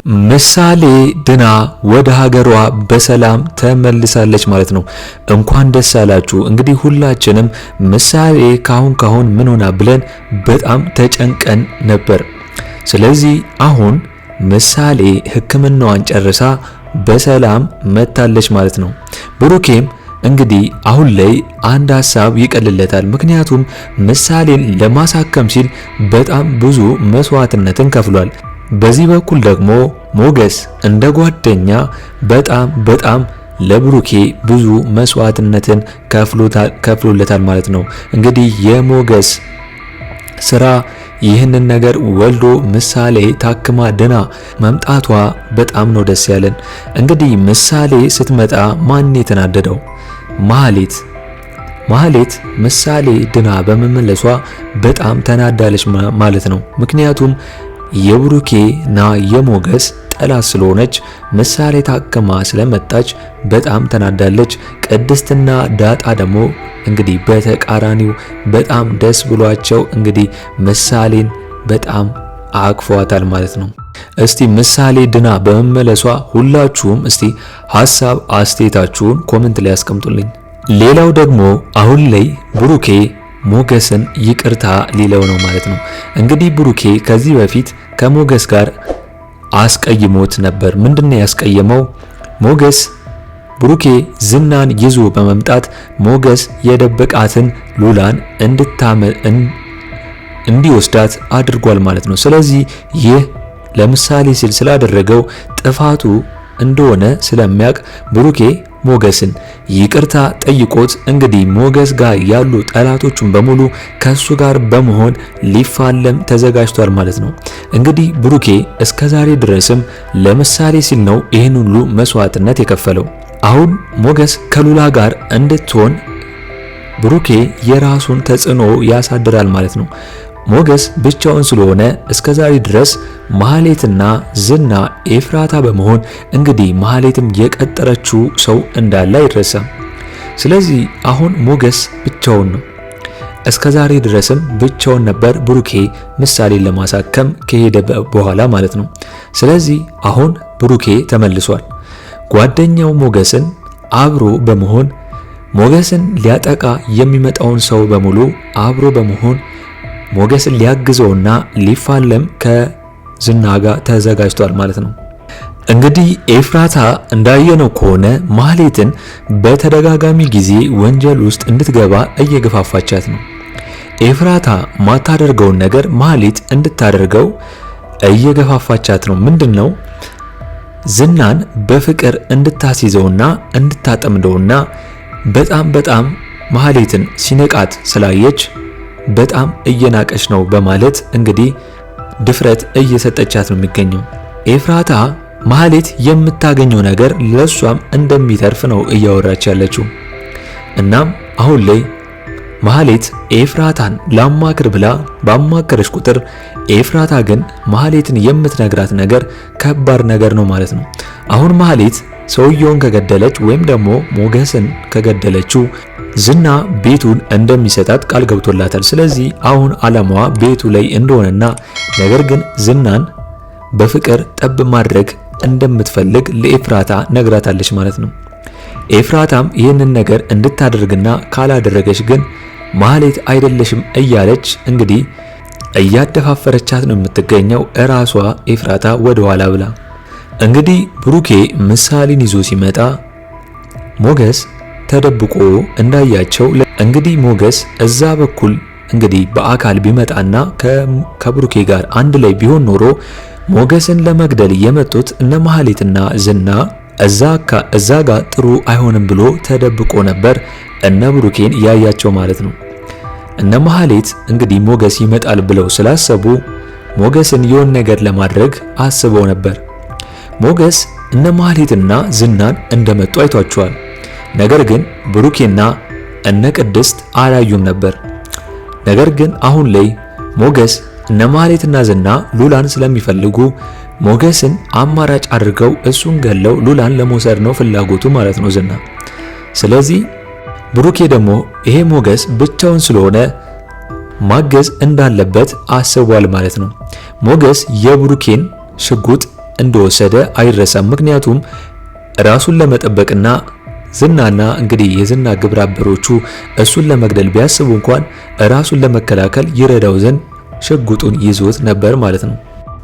ምሳሌ ድና ወደ ሀገሯ በሰላም ተመልሳለች ማለት ነው። እንኳን ደስ አላችሁ። እንግዲህ ሁላችንም ምሳሌ ካሁን ምን ሆና ብለን በጣም ተጨንቀን ነበር። ስለዚህ አሁን ምሳሌ ሕክምናዋን ጨርሳ በሰላም መታለች ማለት ነው። ብሩኬም እንግዲህ አሁን ላይ አንድ ሐሳብ ይቀልለታል። ምክንያቱም ምሳሌን ለማሳከም ሲል በጣም ብዙ መስዋዕትነትን ከፍሏል። በዚህ በኩል ደግሞ ሞገስ እንደ ጓደኛ በጣም ለብሩኬ ብዙ መስዋዕትነትን ከፍሎለታል ማለት ነው። እንግዲህ የሞገስ ስራ ይህንን ነገር ወልዶ ምሳሌ ታክማ ድና መምጣቷ በጣም ነው ደስ ያለን። እንግዲህ ምሳሌ ስትመጣ ማን የተናደደው? ማህሌት ምሳሌ ድና በመመለሷ በጣም ተናዳለች ማለት ነው። ምክንያቱም የብሩኬና የሞገስ ጠላት ስለሆነች ምሳሌ ታክማ ስለመጣች በጣም ተናዳለች። ቅድስትና ዳጣ ደግሞ እንግዲህ በተቃራኒው በጣም ደስ ብሏቸው እንግዲህ ምሳሌን በጣም አቅፏታል ማለት ነው። እስቲ ምሳሌ ድና በመመለሷ ሁላችሁም እስቲ ሐሳብ አስተያየታችሁን ኮሜንት ላይ አስቀምጡልኝ። ሌላው ደግሞ አሁን ላይ ብሩኬ ሞገስን ይቅርታ ሊለው ነው ማለት ነው። እንግዲህ ብሩኬ ከዚህ በፊት ከሞገስ ጋር አስቀይሞት ነበር። ምንድነው ያስቀየመው? ሞገስ ብሩኬ ዝናን ይዞ በመምጣት ሞገስ የደበቃትን ሉላን እንዲወስዳት አድርጓል ማለት ነው። ስለዚህ ይህ ለምሳሌ ሲል ስላደረገው ጥፋቱ እንደሆነ ስለሚያውቅ ብሩኬ ሞገስን ይቅርታ ጠይቆት እንግዲህ ሞገስ ጋር ያሉ ጠላቶቹን በሙሉ ከሱ ጋር በመሆን ሊፋለም ተዘጋጅቷል ማለት ነው። እንግዲህ ብሩኬ እስከዛሬ ድረስም ለምሳሌ ሲል ነው ይህን ሁሉ መስዋዕትነት የከፈለው። አሁን ሞገስ ከሉላ ጋር እንድትሆን ብሩኬ የራሱን ተጽዕኖ ያሳድራል ማለት ነው። ሞገስ ብቻውን ስለሆነ እስከዛሬ ድረስ ማህሌትና ዝና ኤፍራታ በመሆን እንግዲህ ማህሌትም የቀጠረችው ሰው እንዳለ አይረሳም። ስለዚህ አሁን ሞገስ ብቻውን ነው። እስከዛሬ ድረስም ብቻውን ነበር ብሩኬ ምሳሌን ለማሳከም ከሄደ በኋላ ማለት ነው። ስለዚህ አሁን ብሩኬ ተመልሷል። ጓደኛው ሞገስን አብሮ በመሆን ሞገስን ሊያጠቃ የሚመጣውን ሰው በሙሉ አብሮ በመሆን ሞገስን ሊያግዘውና ሊፋለም ከዝና ጋር ተዘጋጅቷል ማለት ነው። እንግዲህ ኤፍራታ እንዳየነው ከሆነ ማህሌትን በተደጋጋሚ ጊዜ ወንጀል ውስጥ እንድትገባ እየገፋፋቻት ነው። ኤፍራታ ማታደርገውን ነገር ማህሌት እንድታደርገው እየገፋፋቻት ነው። ምንድነው? ዝናን በፍቅር እንድታስይዘውና እንድታጠምደውና በጣም ማህሌትን ሲነቃት ስላየች በጣም እየናቀች ነው በማለት እንግዲህ ድፍረት እየሰጠቻት ነው የሚገኘው። ኤፍራታ ማህሌት የምታገኘው ነገር ለሷም እንደሚተርፍ ነው እያወራች ያለችው። እናም አሁን ላይ ማህሌት ኤፍራታን ላማክር ብላ ባማከረች ቁጥር ኤፍራታ ግን ማህሌትን የምትነግራት ነገር ከባድ ነገር ነው ማለት ነው። አሁን ማህሌት ሰውየውን ከገደለች ወይም ደግሞ ሞገስን ከገደለችው ዝና ቤቱን እንደሚሰጣት ቃል ገብቶላታል። ስለዚህ አሁን ዓላማዋ ቤቱ ላይ እንደሆነና ነገር ግን ዝናን በፍቅር ጠብ ማድረግ እንደምትፈልግ ለኤፍራታ ነግራታለች ማለት ነው። ኤፍራታም ይህንን ነገር እንድታደርግና ካላደረገች ግን ማህሌት አይደለሽም እያለች እንግዲህ እያደፋፈረቻት ነው የምትገኘው እራሷ ኤፍራታ ወደ ኋላ ብላ። እንግዲህ ብሩኬ ምሳሌን ይዞ ሲመጣ ሞገስ ተደብቆ እንዳያቸው እንግዲህ ሞገስ እዛ በኩል እንግዲህ በአካል ቢመጣና ከብሩኬ ጋር አንድ ላይ ቢሆን ኖሮ ሞገስን ለመግደል የመጡት እነ ማህሌትና ዝና እዛ ጋር ጥሩ አይሆንም ብሎ ተደብቆ ነበር እነ ብሩኬን ያያቸው ማለት ነው። እነ ማህሌት እንግዲህ ሞገስ ይመጣል ብለው ስላሰቡ ሞገስን የሆነ ነገር ለማድረግ አስበው ነበር። ሞገስ እነ ማህሌትና ዝናን እንደመጡ አይቷቸዋል። ነገር ግን ብሩኬና እነ ቅድስት አላዩም ነበር። ነገር ግን አሁን ላይ ሞገስ እነ ማህሌትና ዝና ሉላን ስለሚፈልጉ ሞገስን አማራጭ አድርገው እሱን ገለው ሉላን ለመውሰድ ነው ፍላጎቱ ማለት ነው ዝና። ስለዚህ ብሩኬ ደግሞ ይሄ ሞገስ ብቻውን ስለሆነ ማገዝ እንዳለበት አስቧል ማለት ነው። ሞገስ የብሩኬን ሽጉጥ እንደወሰደ አይረሳም። ምክንያቱም ራሱን ለመጠበቅና ዝናና እንግዲህ የዝና ግብረ አበሮቹ እሱን ለመግደል ቢያስቡ እንኳን ራሱን ለመከላከል ይረዳው ዘንድ ሽጉጡን ይዞት ነበር ማለት ነው።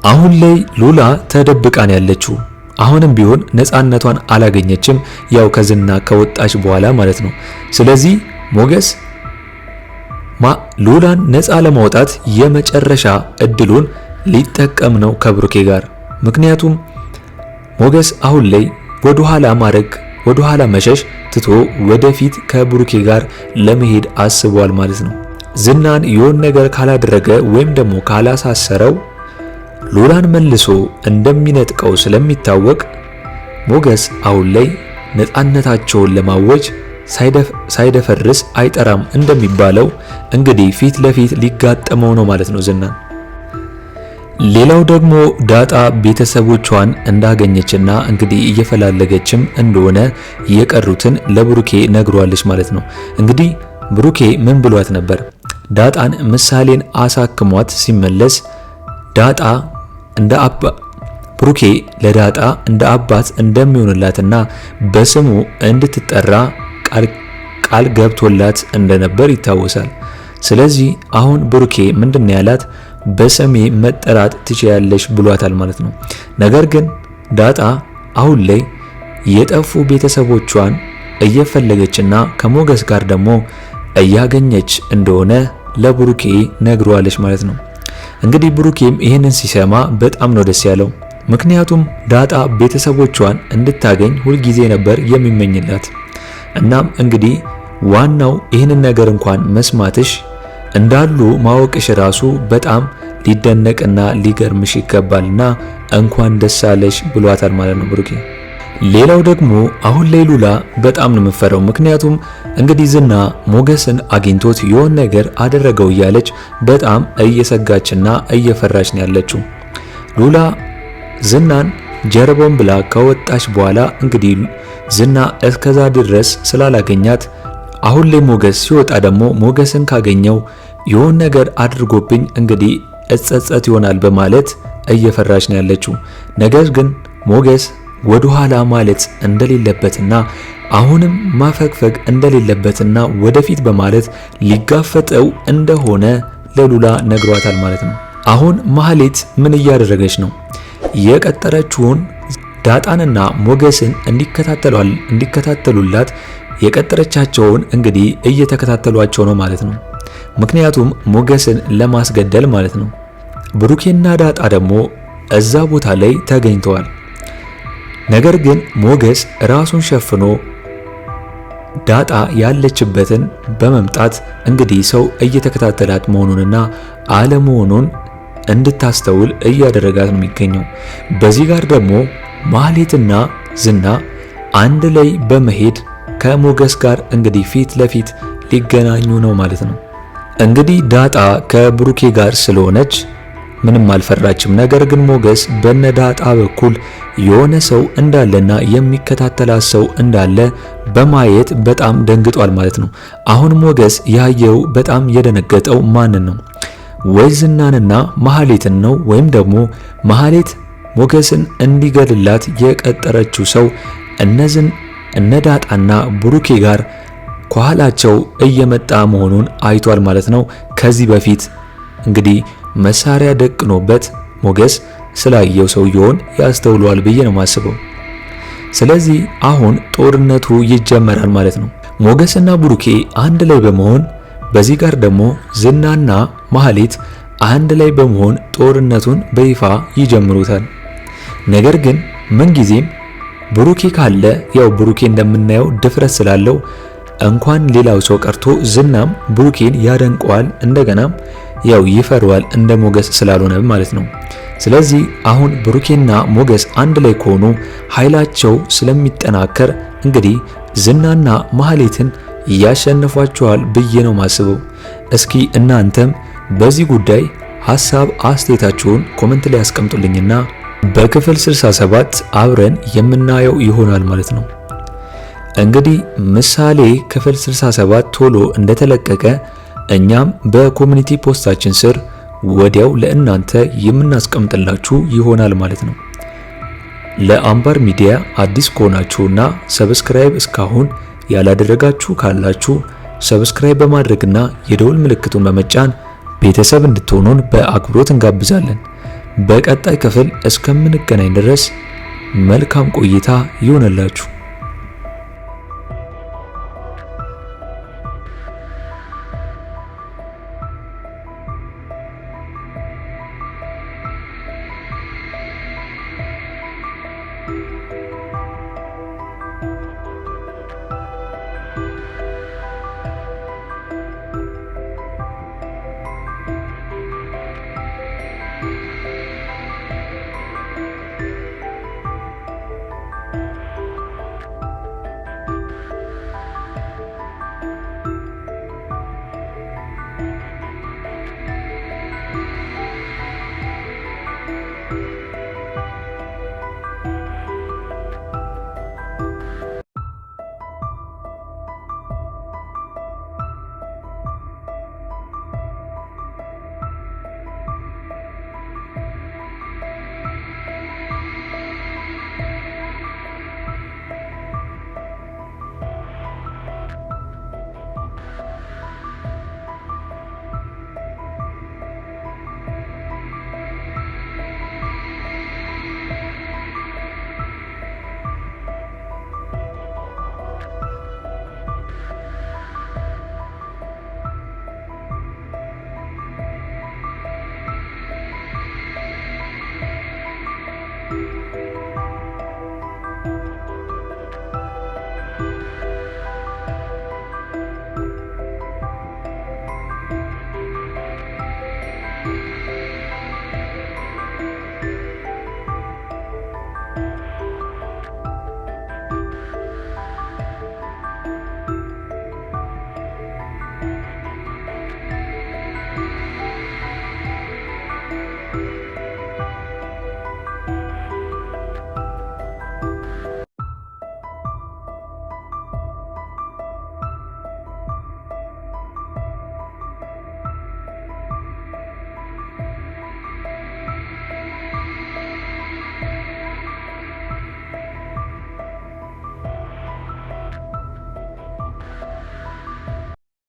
አሁን ላይ ሉላ ተደብቃን ያለችው አሁንም ቢሆን ነፃነቷን አላገኘችም፣ ያው ከዝና ከወጣች በኋላ ማለት ነው። ስለዚህ ሞገስ ሉላን ነፃ ለማውጣት የመጨረሻ እድሉን ሊጠቀም ነው ከብሩኬ ጋር። ምክንያቱም ሞገስ አሁን ላይ ወደ ኋላ መሸሽ ትቶ ወደፊት ከብሩኬ ጋር ለመሄድ አስቧል ማለት ነው። ዝናን የሆነ ነገር ካላደረገ ወይም ደግሞ ካላሳሰረው ሉላን መልሶ እንደሚነጥቀው ስለሚታወቅ ሞገስ አሁን ላይ ነፃነታቸውን ለማወጅ ሳይደፈርስ አይጠራም እንደሚባለው እንግዲህ ፊት ለፊት ሊጋጠመው ነው ማለት ነው ዝናን። ሌላው ደግሞ ዳጣ ቤተሰቦቿን እንዳገኘችና እንግዲህ እየፈላለገችም እንደሆነ የቀሩትን ለብሩኬ ነግሯለች ማለት ነው። እንግዲህ ብሩኬ ምን ብሏት ነበር? ዳጣን ምሳሌን አሳክሟት ሲመለስ ዳጣ ብሩኬ ለዳጣ እንደ አባት እንደሚሆንላትና በስሙ እንድትጠራ ቃል ገብቶላት እንደነበር ይታወሳል። ስለዚህ አሁን ብሩኬ ምንድነው ያላት? በስሜ መጠራት ትችያለሽ ብሏታል ማለት ነው። ነገር ግን ዳጣ አሁን ላይ የጠፉ ቤተሰቦቿን እየፈለገችና ከሞገስ ጋር ደግሞ እያገኘች እንደሆነ ለብሩኬ ነግሯለች ማለት ነው። እንግዲህ ብሩኬም ይህንን ሲሰማ በጣም ነው ደስ ያለው። ምክንያቱም ዳጣ ቤተሰቦቿን እንድታገኝ ሁልጊዜ ነበር የሚመኝላት። እናም እንግዲህ ዋናው ይህንን ነገር እንኳን መስማትሽ እንዳሉ ማወቅሽ ራሱ በጣም ሊደነቅና ሊገርምሽ ይገባልና እንኳን ደስ አለሽ ብሏታል ማለት ነው ብሩኬ። ሌላው ደግሞ አሁን ላይ ሉላ በጣም ነው የምትፈራው። ምክንያቱም እንግዲህ ዝና ሞገስን አግኝቶት የሆነ ነገር አደረገው እያለች በጣም እየሰጋችና እየፈራች ነው ያለችው። ሉላ ዝናን ጀርባውን ብላ ከወጣች በኋላ እንግዲህ ዝና እስከዛ ድረስ ስላላገኛት አሁን ላይ ሞገስ ሲወጣ ደግሞ ሞገስን ካገኘው የሆነ ነገር አድርጎብኝ እንግዲህ እጸጸት ይሆናል በማለት እየፈራች ነው ያለችው። ነገር ግን ሞገስ ወደ ኋላ ማለት እንደሌለበትና አሁንም ማፈግፈግ እንደሌለበትና ወደፊት በማለት ሊጋፈጠው እንደሆነ ለሉላ ነግሯታል ማለት ነው። አሁን ማህሌት ምን እያደረገች ነው? የቀጠረችውን ዳጣንና ሞገስን እንዲከታተሉላት የቀጠረቻቸውን እንግዲህ እየተከታተሏቸው ነው ማለት ነው። ምክንያቱም ሞገስን ለማስገደል ማለት ነው። ብሩኬና ዳጣ ደግሞ እዛ ቦታ ላይ ተገኝተዋል። ነገር ግን ሞገስ ራሱን ሸፍኖ ዳጣ ያለችበትን በመምጣት እንግዲህ ሰው እየተከታተላት መሆኑንና አለመሆኑን እንድታስተውል እያደረጋት ነው የሚገኘው። በዚህ ጋር ደግሞ ማህሌትና ዝና አንድ ላይ በመሄድ ከሞገስ ጋር እንግዲህ ፊት ለፊት ሊገናኙ ነው ማለት ነው። እንግዲህ ዳጣ ከብሩኬ ጋር ስለሆነች ምንም አልፈራችም። ነገር ግን ሞገስ በነ ዳጣ በኩል የሆነ ሰው እንዳለና የሚከታተላት ሰው እንዳለ በማየት በጣም ደንግጧል ማለት ነው። አሁን ሞገስ ያየው በጣም የደነገጠው ማንን ነው? ወይ ዝናንና ማህሌትን ነው? ወይም ደግሞ ማህሌት ሞገስን እንዲገድላት የቀጠረችው ሰው እነ ዳጣና ብሩኬ ጋር ከኋላቸው እየመጣ መሆኑን አይቷል ማለት ነው። ከዚህ በፊት እንግዲህ መሳሪያ ደቅኖበት ሞገስ ስላየው ሰውየውን ያስተውሏል ብዬ ነው ማስበው። ስለዚህ አሁን ጦርነቱ ይጀመራል ማለት ነው። ሞገስና ብሩኬ አንድ ላይ በመሆን በዚህ ጋር ደግሞ ዝናና ማህሌት አንድ ላይ በመሆን ጦርነቱን በይፋ ይጀምሩታል። ነገር ግን ምንጊዜም ብሩኬ ካለ ያው ብሩኬ እንደምናየው ድፍረት ስላለው እንኳን ሌላው ሰው ቀርቶ ዝናም ብሩኬን ያደንቀዋል፣ እንደገናም ያው ይፈርዋል እንደ ሞገስ ስላልሆነ ማለት ነው። ስለዚህ አሁን ብሩኬና ሞገስ አንድ ላይ ከሆኑ ኃይላቸው ስለሚጠናከር እንግዲህ ዝናና ማህሌትን ያሸንፏቸዋል ብዬ ነው ማስበው። እስኪ እናንተም በዚህ ጉዳይ ሐሳብ አስተያየታችሁን ኮሜንት ላይ አስቀምጡልኝና በክፍል 67 አብረን የምናየው ይሆናል ማለት ነው። እንግዲህ ምሳሌ ክፍል 67 ቶሎ እንደተለቀቀ እኛም በኮሚኒቲ ፖስታችን ስር ወዲያው ለእናንተ የምናስቀምጥላችሁ ይሆናል ማለት ነው። ለአምባር ሚዲያ አዲስ ከሆናችሁና ሰብስክራይብ እስካሁን ያላደረጋችሁ ካላችሁ ሰብስክራይብ በማድረግና የደውል ምልክቱን በመጫን ቤተሰብ እንድትሆኑን በአክብሮት እንጋብዛለን። በቀጣይ ክፍል እስከምንገናኝ ድረስ መልካም ቆይታ ይሁንላችሁ።